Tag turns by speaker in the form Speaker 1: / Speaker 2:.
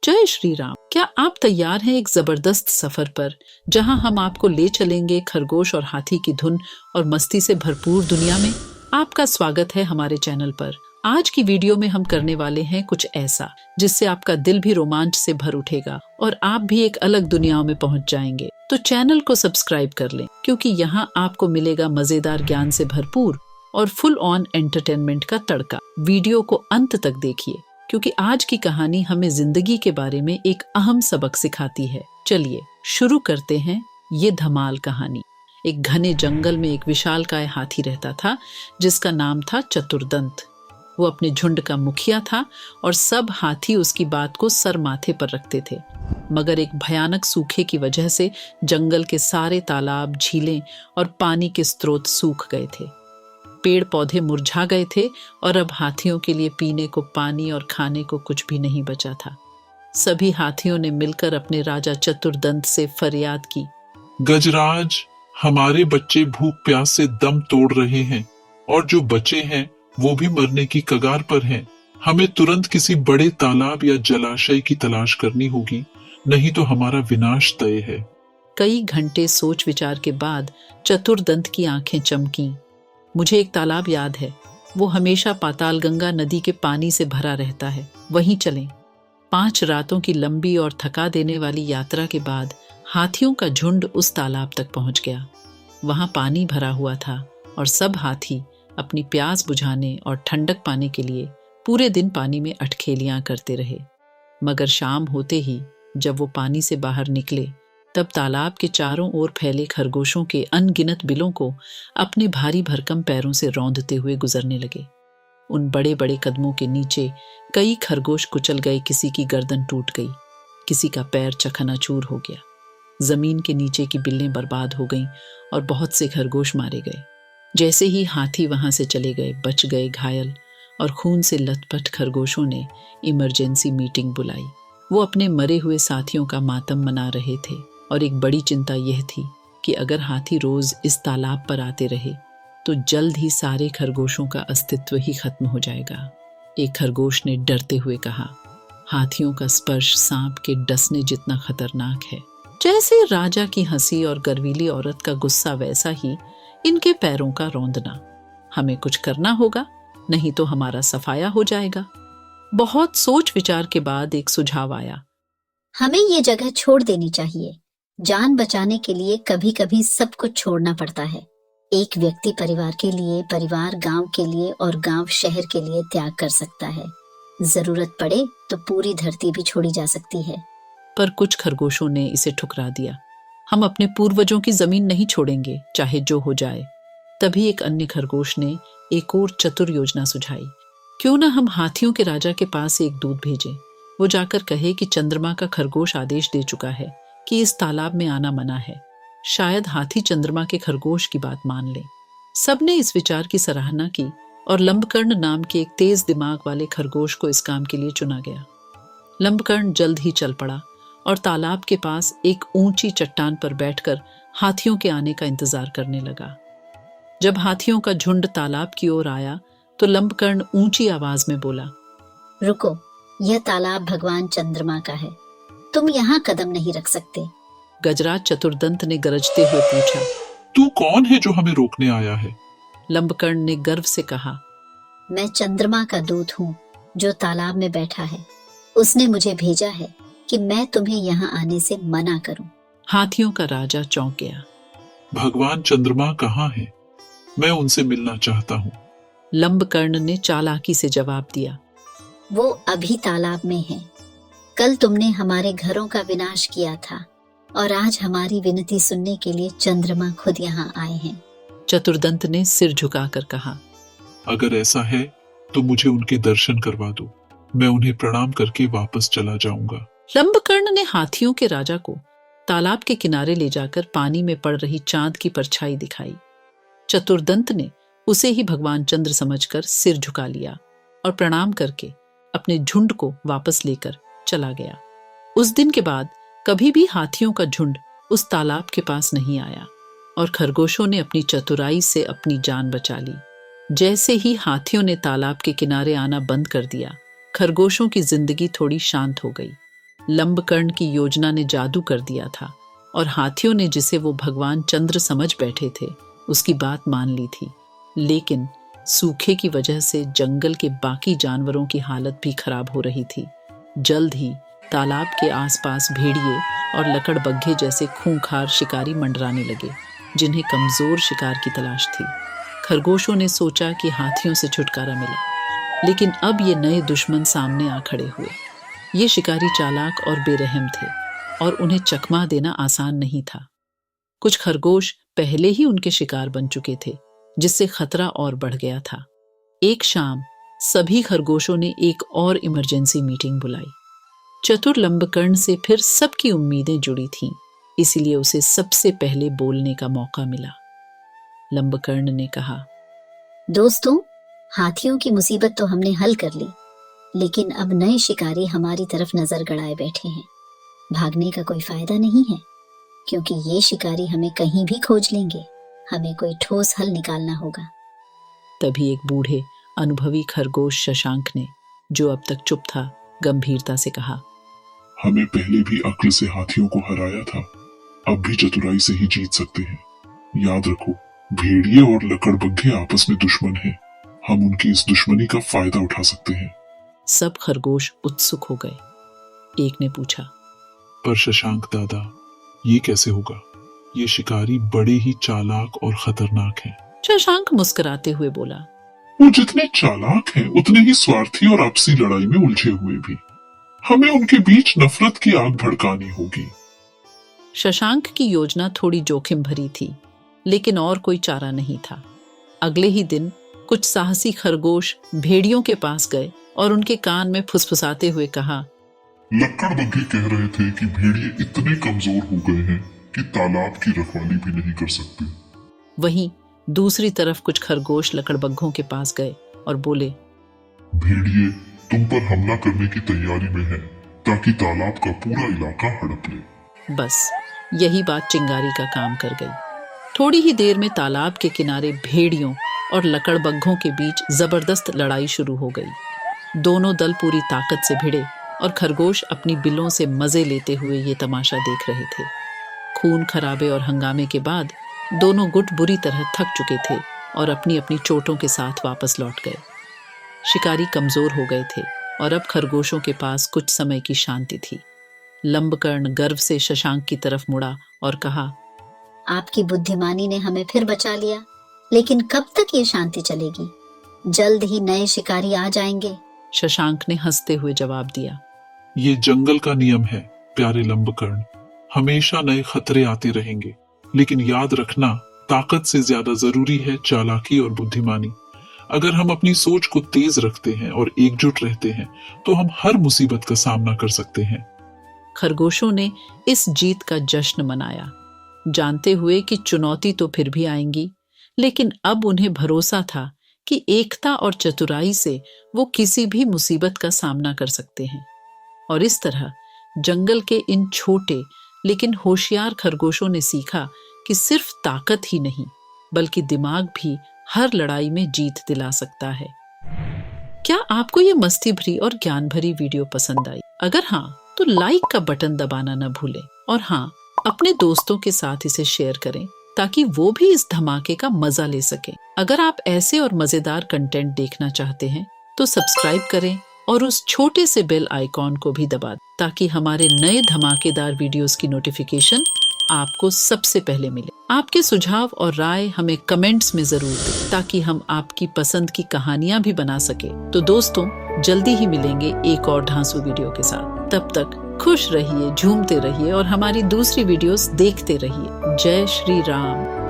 Speaker 1: जय श्री राम। क्या आप तैयार हैं एक जबरदस्त सफर पर, जहां हम आपको ले चलेंगे खरगोश और हाथी की धुन और मस्ती से भरपूर दुनिया में। आपका स्वागत है हमारे चैनल पर। आज की वीडियो में हम करने वाले हैं कुछ ऐसा जिससे आपका दिल भी रोमांच से भर उठेगा और आप भी एक अलग दुनिया में पहुंच जाएंगे। तो चैनल को सब्सक्राइब कर लें, क्योंकि यहाँ आपको मिलेगा मजेदार ज्ञान से भरपूर और फुल ऑन एंटरटेनमेंट का तड़का। वीडियो को अंत तक देखिए, क्योंकि आज की कहानी हमें जिंदगी के बारे में एक अहम सबक सिखाती है। चलिए शुरू करते हैं ये धमाल कहानी। एक घने जंगल में एक विशालकाय हाथी रहता था, जिसका नाम था चतुर्दंत। वो अपने झुंड का मुखिया था और सब हाथी उसकी बात को सर माथे पर रखते थे। मगर एक भयानक सूखे की वजह से जंगल के सारे तालाब, झीलें और पानी के स्रोत सूख गए थे। पेड़ पौधे मुरझा गए थे और अब हाथियों के लिए पीने को पानी और खाने को कुछ भी नहीं बचा था। सभी हाथियों ने मिलकर अपने राजा चतुर्दंत से फरियाद की।
Speaker 2: गजराज, हमारे बच्चे भूख प्यास से दम तोड़ रहे हैं और जो बचे हैं वो भी मरने की कगार पर हैं। हमें तुरंत किसी बड़े तालाब या जलाशय की तलाश करनी होगी, नहीं तो हमारा विनाश तय है।
Speaker 1: कई घंटे सोच विचार के बाद चतुर्दंत की आंखें चमकीं। मुझे एक तालाब याद है, वो हमेशा पातालगंगा नदी के पानी से भरा रहता है, वहीं चलें। 5 रातों की लंबी और थका देने वाली यात्रा के बाद हाथियों का झुंड उस तालाब तक पहुंच गया। वहां पानी भरा हुआ था और सब हाथी अपनी प्यास बुझाने और ठंडक पाने के लिए पूरे दिन पानी में अटखेलियां करते रहे। मगर शाम होते ही जब वो पानी से बाहर निकले, तब तालाब के चारों ओर फैले खरगोशों के अनगिनत बिलों को अपने भारी भरकम पैरों से रौंदते हुए गुजरने लगे। उन बड़े बड़े कदमों के नीचे कई खरगोश कुचल गए, किसी की गर्दन टूट गई, किसी का पैर चकनाचूर हो गया। जमीन के नीचे की बिल्लें बर्बाद हो गईं और बहुत से खरगोश मारे गए। जैसे ही हाथी वहां से चले गए, बच गए घायल और खून से लथपथ खरगोशों ने इमरजेंसी मीटिंग बुलाई। वो अपने मरे हुए साथियों का मातम मना रहे थे और एक बड़ी चिंता यह थी कि अगर हाथी रोज इस तालाब पर आते रहे तो जल्द ही सारे खरगोशों का अस्तित्व ही खत्म हो जाएगा। एक खरगोश ने डरते हुए कहा, हाथियों का स्पर्श सांप के डसने जितना खतरनाक है। जैसे राजा की हंसी और गर्वीली औरत का गुस्सा, वैसा ही इनके पैरों का रौंदना। हमें कुछ करना होगा, नहीं तो हमारा सफाया हो जाएगा। बहुत सोच विचार के बाद एक सुझाव आया।
Speaker 3: हमें ये जगह छोड़ देनी चाहिए। जान बचाने के लिए कभी कभी सब कुछ छोड़ना पड़ता है। एक व्यक्ति परिवार के लिए, परिवार गांव के लिए और गांव शहर के लिए त्याग कर सकता है। जरूरत पड़े तो पूरी धरती भी छोड़ी जा सकती है।
Speaker 1: पर कुछ खरगोशों ने इसे ठुकरा दिया। हम अपने पूर्वजों की जमीन नहीं छोड़ेंगे, चाहे जो हो जाए। तभी एक अन्य खरगोश ने एक और चतुर योजना सुझाई। क्यों ना हम हाथियों के राजा के पास एक दूत भेजें। वो जाकर कहे कि चंद्रमा का खरगोश आदेश दे चुका है कि इस तालाब में आना मना है। शायद हाथी चंद्रमा के खरगोश की बात मान ले। सबने इस विचार की सराहना की और लंबकर्ण नाम के एक तेज दिमाग वाले खरगोश को इस काम के लिए चुना गया। लंबकर्ण जल्द ही चल पड़ा और तालाब के पास एक ऊंची चट्टान पर बैठकर हाथियों के आने का इंतजार करने लगा। जब हाथियों का झुंड तालाब की ओर आया तो लंबकर्ण ऊंची आवाज में बोला,
Speaker 3: रुको, यह तालाब भगवान चंद्रमा का है, तुम यहाँ कदम नहीं रख सकते।
Speaker 1: गजराज चतुर्दंत ने गरजते हुए पूछा,
Speaker 2: तू कौन है जो हमें रोकने आया है?
Speaker 1: लंबकर्ण ने गर्व से कहा,
Speaker 3: मैं चंद्रमा का दूत हूँ जो तालाब में बैठा है। उसने मुझे भेजा है कि मैं तुम्हें यहाँ आने से मना करूं।
Speaker 1: हाथियों का राजा चौंक गया।
Speaker 2: भगवान चंद्रमा कहाँ है? मैं उनसे मिलना चाहता हूँ।
Speaker 1: लंबकर्ण ने चालाकी से जवाब दिया,
Speaker 3: वो अभी तालाब में है। कल तुमने हमारे घरों का विनाश किया था और आज हमारी विनती सुनने के लिए चंद्रमा खुद यहाँ आए हैं।
Speaker 1: चतुर्दंत ने सिर झुकाकर कहा,
Speaker 2: अगर ऐसा है तो मुझे उनके दर्शन करवा दो, मैं उन्हें प्रणाम करके वापस चला जाऊंगा।
Speaker 1: लंबकर्ण ने हाथियों के राजा को तालाब के किनारे ले जाकर पानी में पड़ रही चांद की परछाई दिखाई। चतुर्दंत ने उसे ही भगवान चंद्र समझकर सिर झुका लिया और प्रणाम करके अपने झुंड को वापस लेकर चला गया। उस दिन के बाद कभी भी हाथियों का झुंड उस तालाब के पास नहीं आया और खरगोशों ने अपनी चतुराई से अपनी जान बचा ली। जैसे ही हाथियों ने तालाब के किनारे आना बंद कर दिया, खरगोशों की जिंदगी थोड़ी शांत हो गई। लंबकर्ण की योजना ने जादू कर दिया था और हाथियों ने, जिसे वो भगवान चंद्र समझ बैठे थे, उसकी बात मान ली थी। लेकिन सूखे की वजह से जंगल के बाकी जानवरों की हालत भी खराब हो रही थी। जल्द ही तालाब के आसपास भेड़िए और लकड़बग्घे जैसे खूंखार शिकारी मंडराने लगे, जिन्हें कमजोर शिकार की तलाश थी। खरगोशों ने सोचा कि हाथियों से छुटकारा मिला, लेकिन अब ये नए दुश्मन सामने आ खड़े हुए। ये शिकारी चालाक और बेरहम थे और उन्हें चकमा देना आसान नहीं था। कुछ खरगोश पहले ही उनके शिकार बन चुके थे, जिससे खतरा और बढ़ गया था। एक शाम सभी खरगोशों ने एक और इमरजेंसी मीटिंग बुलाई। चतुर लंबकर्ण से फिर सबकी उम्मीदें जुड़ी थीं, इसलिए उसे सबसे पहले बोलने का मौका मिला। लंबकर्ण ने कहा,
Speaker 3: दोस्तों, हाथियों की मुसीबत तो हमने हल कर ली, लेकिन अब नए शिकारी हमारी तरफ नजर गड़ाए बैठे हैं। भागने का कोई फायदा नहीं है, क्योंकि ये शिकारी हमें कहीं भी खोज लेंगे। हमें कोई ठोस हल निकालना होगा।
Speaker 1: तभी एक बूढ़े अनुभवी खरगोश शशांक ने, जो अब तक चुप था, गंभीरता से कहा,
Speaker 2: हमें पहले भी अक्ल से हाथियों को हराया था, अब भी चतुराई से ही जीत सकते हैं। याद रखो, भेड़िए और लकड़बग्घे आपस में दुश्मन हैं। हम उनकी इस दुश्मनी का फायदा उठा सकते हैं।
Speaker 1: सब खरगोश उत्सुक हो गए। एक ने पूछा,
Speaker 2: पर शशांक दादा, ये कैसे होगा? ये शिकारी बड़े ही चालाक और खतरनाक हैं।
Speaker 1: शशांक मुस्कुराते हुए बोला,
Speaker 2: वो जितने चालाक हैं, उतने ही स्वार्थी और आपसी लड़ाई में उलझे हुए भी। हमें उनके बीच नफरत की आग भड़कानी होगी।
Speaker 1: शशांक की योजना थोड़ी जोखिम भरी थी, लेकिन और कोई चारा नहीं था। अगले ही दिन कुछ साहसी खरगोश भेड़ियों के पास गए और उनके कान में फुसफुसाते हुए कहा,
Speaker 2: लकड़बग्घे कह रहे थे कि भेड़िए इतने कमजोर हो गए हैं कि तालाब की रखवाली भी नहीं कर सकते।
Speaker 1: वहीं दूसरी तरफ कुछ खरगोश लकड़बग्घों के पास गए और बोले,
Speaker 2: भेड़िए तुम पर हमला करने की तैयारी में है, ताकि तालाब का पूरा इलाका हड़प ले।
Speaker 1: बस यही बात चिंगारी का काम कर गई। थोड़ी ही देर में तालाब के किनारे भेड़ियों और लकड़बग्घों के बीच जबरदस्त लड़ाई शुरू हो गई। दोनों दल पूरी ताकत से भिड़े और खरगोश अपनी बिलों से मजे लेते हुए ये तमाशा देख रहे थे। खून खराबे और हंगामे के बाद दोनों गुट बुरी तरह थक चुके थे और अपनी अपनी चोटों के साथ वापस लौट गए। शिकारी कमजोर हो गए थे और अब खरगोशों के पास कुछ समय की शांति थी। लंबकर्ण गर्व से शशांक की तरफ मुड़ा और कहा,
Speaker 3: आपकी बुद्धिमानी ने हमें फिर बचा लिया, लेकिन कब तक ये शांति चलेगी? जल्द ही नए शिकारी आ जाएंगे।
Speaker 1: शशांक ने हंसते हुए जवाब दिया,
Speaker 2: ये जंगल का नियम है प्यारे लंबकर्ण। हमेशा नए खतरे आते रहेंगे, लेकिन याद रखना, ताकत से ज्यादा जरूरी है चालाकी और बुद्धिमानी। अगर हम अपनी सोच को तेज रखते हैं और एकजुट रहते हैं, तो हम हर मुसीबत का सामना कर सकते हैं।
Speaker 1: खरगोशों ने इस जीत का जश्न मनाया, जानते हुए कि चुनौती तो फिर भी आएंगी, लेकिन अब उन्हें भरोसा था कि एकता और चतुराई से वो किसी भी मुसीबत का सामना कर सकते हैं। और इस तरह जंगल के इन छोटे लेकिन होशियार खरगोशों ने सीखा कि सिर्फ ताकत ही नहीं, बल्कि दिमाग भी हर लड़ाई में जीत दिला सकता है। क्या आपको ये मस्ती भरी और ज्ञान भरी वीडियो पसंद आई? अगर हाँ, तो लाइक का बटन दबाना न भूलें और हाँ, अपने दोस्तों के साथ इसे शेयर करें ताकि वो भी इस धमाके का मजा ले सकें। अगर आप ऐसे और मजेदार कंटेंट देखना चाहते हैं तो सब्सक्राइब करें और उस छोटे से बेल आइकॉन को भी दबा दें, ताकि हमारे नए धमाकेदार वीडियोस की नोटिफिकेशन आपको सबसे पहले मिले। आपके सुझाव और राय हमें कमेंट्स में जरूर दें, ताकि हम आपकी पसंद की कहानियां भी बना सके। तो दोस्तों, जल्दी ही मिलेंगे एक और धांसू वीडियो के साथ। तब तक खुश रहिए, झूमते रहिए और हमारी दूसरी वीडियोस देखते रहिए। जय श्री राम।